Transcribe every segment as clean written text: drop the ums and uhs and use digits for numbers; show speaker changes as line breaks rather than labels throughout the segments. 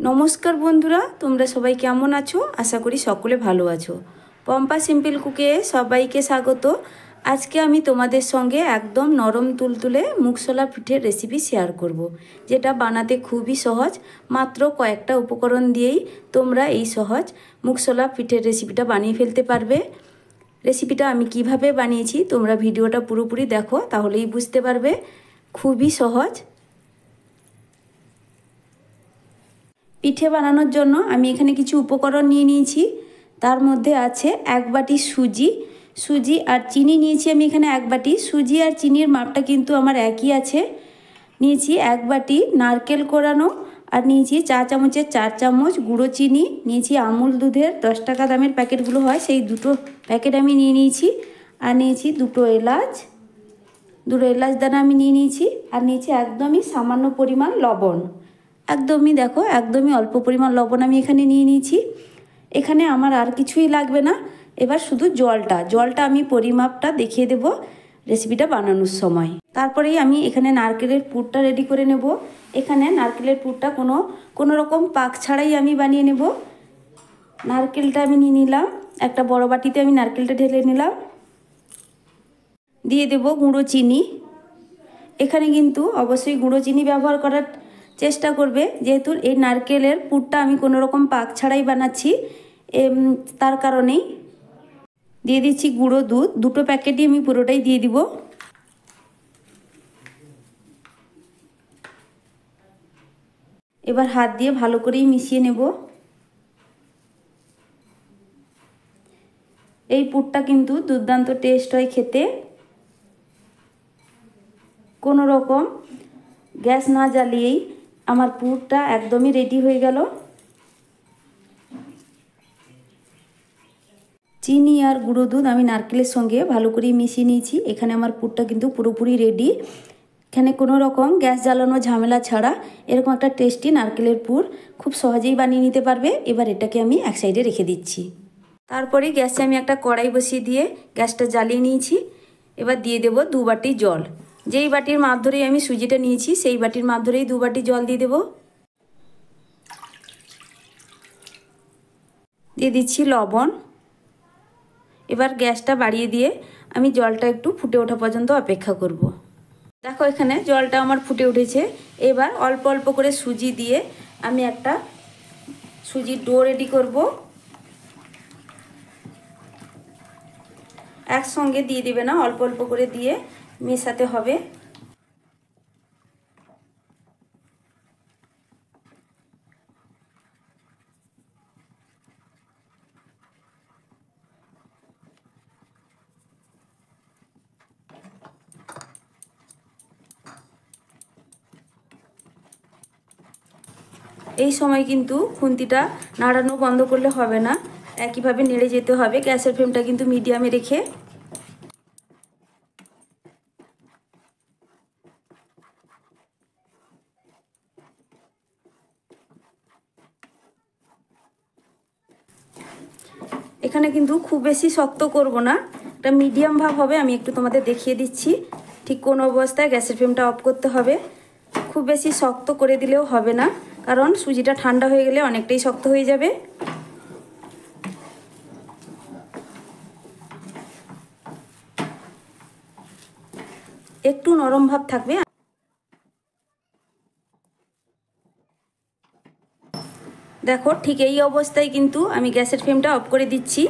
নমস্কার বন্ধুরা, তোমরা সবাই কেমন আছো? আশা করি সকলে ভালো আছো। পম্পা সিম্পল কুকে সবাইকে স্বাগত। আজকে আমি তোমাদের সঙ্গে একদম নরম তুলতুলে মুগশলা পিঠের রেসিপি শেয়ার করব, যেটা বানাতে খুবই সহজ। মাত্র কয়েকটা উপকরণ দিয়েই তোমরা এই সহজ মুগশলা পিঠের রেসিপিটা বানিয়ে ফেলতে পারবে। রেসিপিটা আমি কিভাবে বানিয়েছি তোমরা ভিডিওটা পুরোপুরি দেখো, তাহলেই বুঝতে পারবে। খুবই সহজ। পিঠে বানানোর জন্য আমি এখানে কিছু উপকরণ নিয়ে নিয়েছি। তার মধ্যে আছে 1 বাটি সুজি আর চিনি নিয়েছি আমি এখানে 1 বাটি। সুজি আর চিনির মাপটা কিন্তু আমার একই আছে। নিয়েছি 1 বাটি নারকেল কোড়ানো, আর নিয়েছি চা চামচের 4 চামচ গুঁড়ো চিনি। নিয়েছি আমুল দুধের 10 টাকা দামের প্যাকেটগুলো হয়, সেই দুটো প্যাকেট আমি নিয়ে নিয়েছি। আর নিয়েছি দুটো এলাচ দানা আমি নিয়ে নিয়েছি। আর নিয়েছি একদমই সামান্য পরিমাণ লবণ। একদমই অল্প পরিমাণ লবণ আমি এখানে নিয়ে নিয়েছি। এখানে আমার আর কিছুই লাগবে না। এবার শুধু জলটা আমি পরিমাপটা দেখিয়ে দেব রেসিপিটা বানানোর সময়। তারপরেই আমি এখানে নারকেলের পুরটা রেডি করে নেব। এখানে নারকেলের পুরটা কোনো রকম পাক ছাড়াই আমি বানিয়ে নেব। নারকেলটা আমি নিয়ে নিলাম, একটা বড় বাটিতে আমি নারকেলটা ঢেলে নিলাম। দিয়ে দেব গুঁড়ো চিনি। এখানে কিন্তু অবশ্যই গুঁড়ো চিনি ব্যবহার করার চেষ্টা করবে, যেহেতু এই নারকেলের পুরটা আমি কোনো রকম পাক ছাড়াই বানাচ্ছি, তার কারণেই। দিয়ে দিচ্ছি গুঁড়ো দুধ, দুটো প্যাকেটই আমি পুরোটাই দিয়ে দিব। এবার হাত দিয়ে ভালো করেই মিশিয়ে নেব। এই পুরটা কিন্তু দুর্দান্ত টেস্ট হয় খেতে। কোনো রকম গ্যাস না জ্বালিয়েই আমার পুরটা একদমই রেডি হয়ে গেল। চিনি আর গুঁড়ো দুধ আমি নারকেলের সঙ্গে ভালো করে মিশিয়ে নিয়েছি। এখানে আমার পুরটা কিন্তু পুরোপুরি রেডি। এখানে কোনো রকম গ্যাস জ্বালানো ঝামেলা ছাড়া এরকম একটা টেস্টি নারকেলের পুর খুব সহজেই বানিয়ে নিতে পারবে। এবার এটাকে আমি এক সাইডে রেখে দিচ্ছি। তারপরে গ্যাসে আমি একটা কড়াই বসিয়ে দিয়ে গ্যাসটা জ্বালিয়ে নিয়েছি। এবার দিয়ে দেব 2 বাটি জল। যেই বাটির মাপ ধরেই আমি সুজিটা নিয়েছি, সেই বাটির মাপ ধরেই 2 বাটি জল দিয়ে দেব। দিয়ে দিচ্ছি লবণ। এবার গ্যাসটা বাড়িয়ে দিয়ে আমি জলটা একটু ফুটে ওঠা পর্যন্ত অপেক্ষা করব। দেখো এখানে জলটা আমার ফুটে উঠেছে। এবার অল্প অল্প করে সুজি দিয়ে আমি একটা সুজির ডো রেডি করব। একসঙ্গে দিয়ে দিবে না, অল্প অল্প করে দিয়ে মেশাতে হবে। এই সময় কিন্তু খুন্তিটা নাড়ানো বন্ধ করলে হবে না, একইভাবে নেড়ে যেতে হবে। গ্যাসের ফ্লেমটা কিন্তু মিডিয়ামে রেখে। এখানে কিন্তু খুব বেশি শক্ত করব না, একটা মিডিয়াম ভাব হবে। আমি একটু তোমাদের দেখিয়ে দিচ্ছি ঠিক কোন অবস্থায় গ্যাসের ফ্লেমটা অফ করতে হবে। খুব বেশি শক্ত করে দিলেও হবে না, কারণ সুজিটা ঠান্ডা হয়ে গেলে অনেকটাই শক্ত হয়ে যাবে। একটু নরম ভাব থাকবে। দেখো ঠিক এই অবস্থায় কিন্তু আমি গ্যাসের ফ্লেমটা অফ করে দিচ্ছি।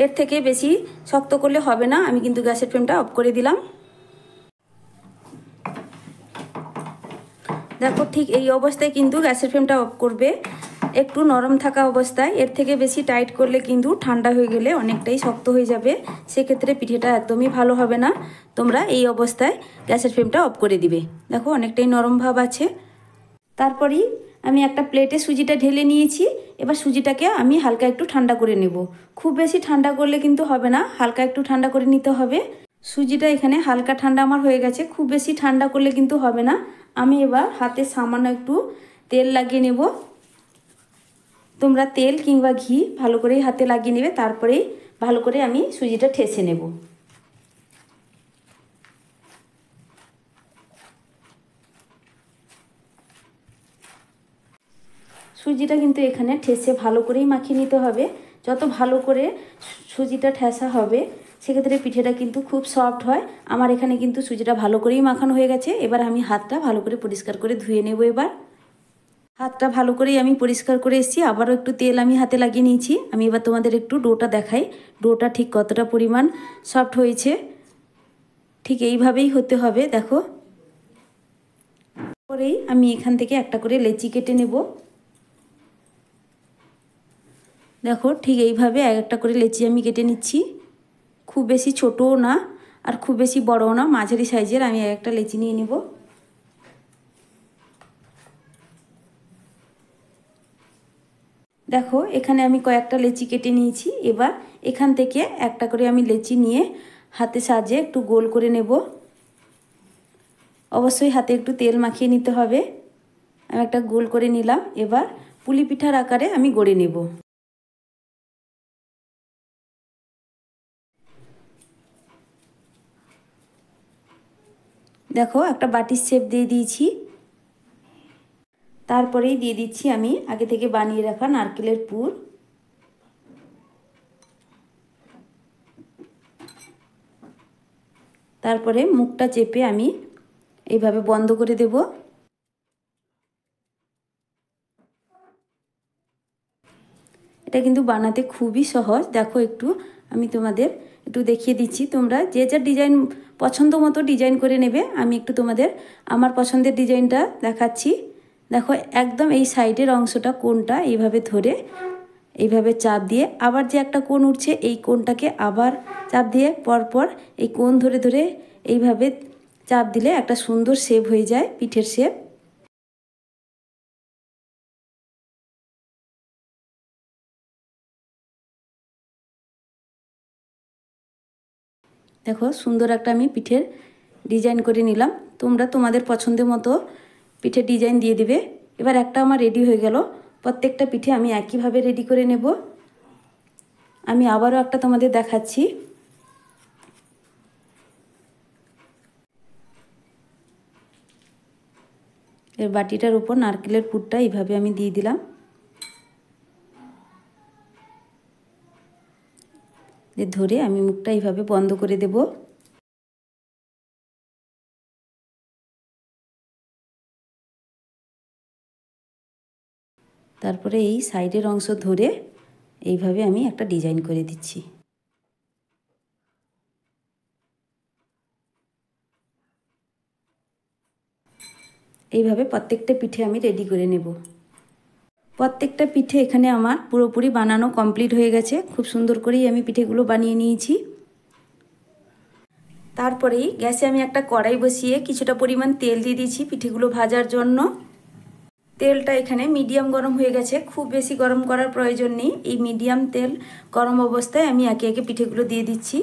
এর থেকে বেশি শক্ত করলে হবে না। আমি কিন্তু গ্যাসের ফ্লেমটা অফ করে দিলাম। দেখো ঠিক এই অবস্থায় কিন্তু গ্যাসের ফ্লেমটা অফ করবে, একটু নরম থাকা অবস্থায়। এর থেকে বেশি টাইট করলে কিন্তু ঠান্ডা হয়ে গেলে অনেকটাই শক্ত হয়ে যাবে, সেক্ষেত্রে পিঠেটা একদমই ভালো হবে না। তোমরা এই অবস্থায় গ্যাসের ফ্লেমটা অফ করে দিবে। দেখো অনেকটাই নরম ভাব আছে। তারপরেই আমি একটা প্লেটে সুজিটা ঢেলে নিয়েছি। এবার সুজিটাকে আমি হালকা একটু ঠান্ডা করে নেব। খুব বেশি ঠান্ডা করলে কিন্তু হবে না, হালকা একটু ঠান্ডা করে নিতে হবে। সুজিটা এখানে হালকা ঠান্ডা আমার হয়ে গেছে, খুব বেশি ঠান্ডা করলে কিন্তু হবে না। আমি এবার হাতে সামান্য একটু তেল লাগিয়ে নেব। তোমরা তেল কিংবা ঘি ভালো করেই হাতে লাগিয়ে নেবে, তারপরেই ভালো করে আমি সুজিটা ঠেসে নেব। সুজিটা কিন্তু এখানে ঠেসে ভালো করেই মাখিয়ে নিতে হবে। যত ভালো করে সুজিটা ঠেসা হবে সেক্ষেত্রে পিঠেটা কিন্তু খুব সফট হয়। আমার এখানে কিন্তু সুজিটা ভালো করেই মাখানো হয়ে গেছে। এবার আমি হাতটা ভালো করে পরিষ্কার করে ধুয়ে নেব। এবার হাতটা ভালো করেই আমি পরিষ্কার করে এসেছি, আবারও একটু তেল আমি হাতে লাগিয়ে নিয়েছি। আমি এবার তোমাদের একটু ডোটা দেখাই, ডোটা ঠিক কতটা পরিমাণ সফট হয়েছে। ঠিক এইভাবেই হতে হবে। দেখো, পরেই আমি এখান থেকে একটা করে লেচি কেটে নেব। দেখো, ঠিক এইভাবে একটা করে লেচি আমি কেটে নিচ্ছি। খুব বেশি ছোটও না আর খুব বেশি বড়ও না, মাঝারি সাইজের আমি একটা লেচি নিয়ে নিব। দেখো, এখানে আমি কয়েকটা লেচি কেটে নিয়েছি। এবার এখান থেকে একটা করে আমি লেচি নিয়ে হাতে সাজিয়ে একটু গোল করে নেব। অবশ্যই হাতে একটু তেল মাখিয়ে নিতে হবে। আমি একটা গোল করে নিলাম। এবার পুলি পিঠার আকারে আমি গড়ে নেব। দেখো, একটা বাটির শেপ দিয়ে দিয়েছি। তারপরেই দিয়ে দিচ্ছি আমি আগে থেকে বানিয়ে রাখা নারকেলের পুর। তারপরে মুখটা চেপে আমি এইভাবে বন্ধ করে দেব। এটা কিন্তু বানাতে খুবই সহজ। দেখো, একটু আমি তোমাদের একটু দেখিয়ে দিচ্ছি। তোমরা যে যা ডিজাইন পছন্দ মতো ডিজাইন করে নেবে। আমি একটু তোমাদের আমার পছন্দের ডিজাইনটা দেখাচ্ছি। দেখো, একদম এই সাইডের অংশটা কোণটা এইভাবে ধরে এইভাবে চাপ দিয়ে আবার যে একটা কোণ উঠছে এই কোণটাকে আবার চাপ দিয়ে পরপর এই কোণ ধরে ধরে এইভাবে চাপ দিলে একটা সুন্দর শেপ হয়ে যায়, পিঠের শেপ। দেখো, সুন্দর একটা আমি পিঠের ডিজাইন করে নিলাম। তোমরা তোমাদের পছন্দের মতো পিঠের ডিজাইন দিয়ে দিবে। এবার একটা আমার রেডি হয়ে গেল। প্রত্যেকটা পিঠে আমি একইভাবে রেডি করে নেব। আমি আবারও একটা তোমাদের দেখাচ্ছি। এর বাটিটার উপর নারকেলের পুরটা এইভাবে আমি দিয়ে দিলাম। ধরে আমি মুখটা এইভাবে বন্ধ করে দেব। তারপরে এই সাইডের অংশ ধরে এইভাবে আমি একটা ডিজাইন করে দিচ্ছি। এইভাবে প্রত্যেকটা পিঠে আমি রেডি করে নেব। প্রত্যেকটা পিঠে এখানে আমার পুরোপুরি বানানো কমপ্লিট হয়ে গেছে। খুব সুন্দর করেই আমি পিঠেগুলো বানিয়ে নিয়েছি। তারপরেই গ্যাসে আমি একটা কড়াই বসিয়ে কিছুটা পরিমাণ তেল দিয়ে দিয়েছি পিঠেগুলো ভাজার জন্য। তেলটা এখানে মিডিয়াম গরম হয়ে গেছে, খুব বেশি গরম করার প্রয়োজন নেই। এই মিডিয়াম তেল গরম অবস্থায় আমি একে একে পিঠেগুলো দিয়ে দিচ্ছি।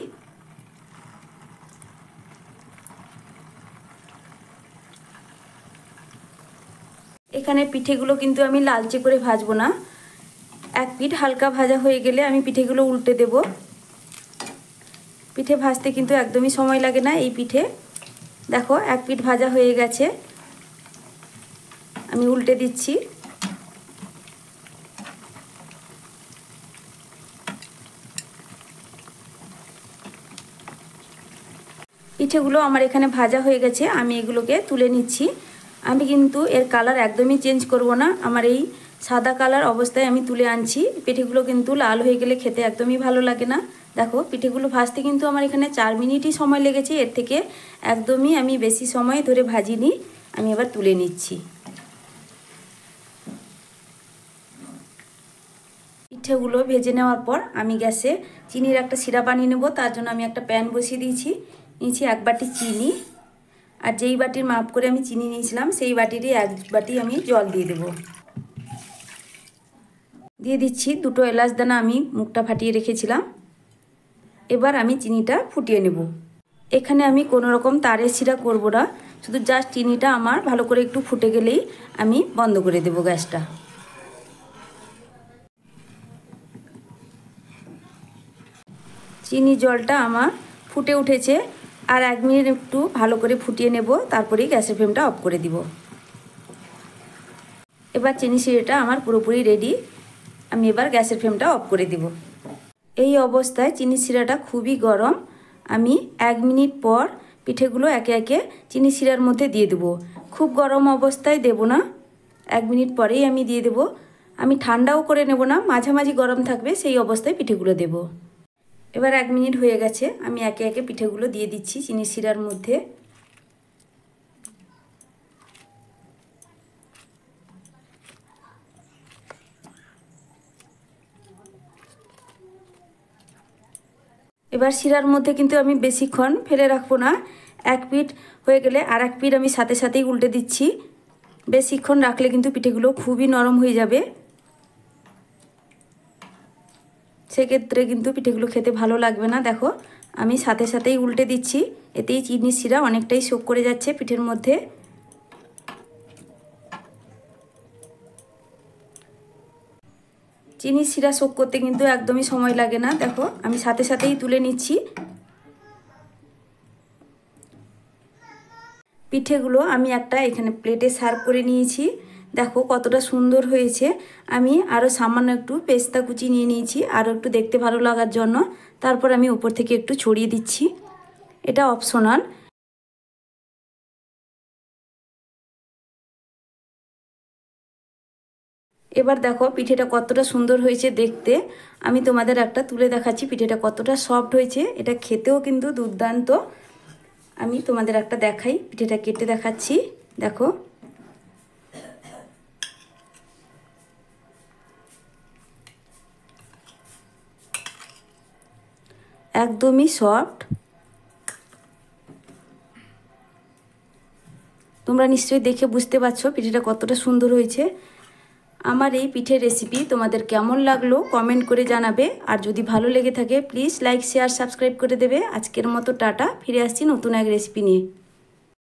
এখানে পিঠেগুলো কিন্তু আমি লালচে করে ভাজবো না। এক পিঠ হালকা ভাজা হয়ে গেলে আমি পিঠেগুলো উল্টে দেব। পিঠে ভাজতে কিন্তু একদমই সময় লাগে না এই পিঠে। দেখো, এক পিঠ ভাজা হয়ে গেছে, আমি উল্টে দিচ্ছি। পিঠেগুলো আমার এখানে ভাজা হয়ে গেছে, আমি এগুলোকে তুলে নিচ্ছি। আমি কিন্তু এর কালার একদমই চেঞ্জ করব না। আমার এই সাদা কালার অবস্থায় আমি তুলে আনছি। পিঠেগুলো কিন্তু লাল হয়ে গেলে খেতে একদমই ভালো লাগে না। দেখো, পিঠেগুলো ভাজতে কিন্তু আমার এখানে 4 মিনিটই সময় লেগেছে। এর থেকে একদমই আমি বেশি সময় ধরে ভাজিনি। আমি এবার তুলে নিচ্ছি। পিঠেগুলো ভেজে নেওয়ার পর আমি গ্যাসে চিনির একটা সিরা বানিয়ে নেব। তার জন্য আমি একটা প্যান বসিয়ে দিয়েছি। নিয়েছি 1 বাটি চিনি, আর যেই বাটির মাপ করে আমি চিনি নিয়েছিলাম সেই বাটিরই 1 বাটি আমি জল দিয়ে দেব। দিয়ে দিচ্ছি 2টো এলাচ দানা আমি মুখটা ফাটিয়ে রেখেছিলাম। এবার আমি চিনিটা ফুটিয়ে নেব। এখানে আমি কোনো রকম তারের সিরা করব না, শুধু জাস্ট চিনিটা আমার ভালো করে একটু ফুটে গেলেই আমি বন্ধ করে দেব গ্যাসটা। চিনি জলটা আমার ফুটে উঠেছে, আর 1 মিনিট একটু ভালো করে ফুটিয়ে নেব, তারপরেই গ্যাসের ফ্লেমটা অফ করে দিব। এবার চিনি শিরাটা আমার পুরোপুরি রেডি। আমি এবার গ্যাসের ফ্লেমটা অফ করে দিব। এই অবস্থায় চিনি শিরাটা খুবই গরম। আমি 1 মিনিট পর পিঠেগুলো একে একে চিনি শিরার মধ্যে দিয়ে দেবো। খুব গরম অবস্থায় দেব না, 1 মিনিট পরেই আমি দিয়ে দেব। আমি ঠান্ডাও করে নেব না, মাঝামাঝি গরম থাকবে সেই অবস্থায় পিঠেগুলো দেব। এবার 1 মিনিট হয়ে গেছে, আমি একে একে পিঠেগুলো দিয়ে দিচ্ছি চিনি শিরার মধ্যে। এবার শিরার মধ্যে কিন্তু আমি বেশিক্ষণ ফেলে রাখবো না, 1 পিঠ হয়ে গেলে আর 1 পিঠ আমি সাথে সাথেই উল্টে দিচ্ছি। বেশিক্ষণ রাখলে কিন্তু পিঠেগুলো খুবই নরম হয়ে যাবে, সেক্ষেত্রে কিন্তু পিঠেগুলো খেতে ভালো লাগবে না। দেখো আমি সাথে সাথেই উল্টে দিচ্ছি, এতেই চিনি শিরা অনেকটাই সোক করে যাচ্ছে পিঠের মধ্যে। চিনি শিরা সোক করতে কিন্তু একদমই সময় লাগে না। দেখো আমি সাথে সাথেই তুলে নিচ্ছি। পিঠেগুলো আমি একটা এখানে প্লেটে সার্ভ করে নিয়েছি। দেখো কতটা সুন্দর হয়েছে। আমি আরও সামান্য একটু পেস্তা কুচি নিয়ে নিয়েছি, আরও একটু দেখতে ভালো লাগার জন্য। তারপর আমি উপর থেকে একটু ছড়িয়ে দিচ্ছি, এটা অপশনাল। এবার দেখো পিঠেটা কতটা সুন্দর হয়েছে দেখতে। আমি তোমাদের একটা তুলে দেখাচ্ছি পিঠেটা কতটা সফট হয়েছে, এটা খেতেও কিন্তু দুর্দান্ত। আমি তোমাদের একটা দেখাই, পিঠেটা কেটে দেখাচ্ছি। দেখো একদমই সফট। তোমরা নিশ্চয়ই দেখে বুঝতে পারছো পিঠেটা কতটা সুন্দর হয়েছে। আমার এই পিঠের রেসিপি তোমাদের কেমন লাগলো কমেন্ট করে জানাবে। আর যদি ভালো লেগে থাকে প্লিজ লাইক শেয়ার সাবস্ক্রাইব করে দেবে। আজকের মতো টাটা, ফিরে আসছি নতুন এক রেসিপি নিয়ে।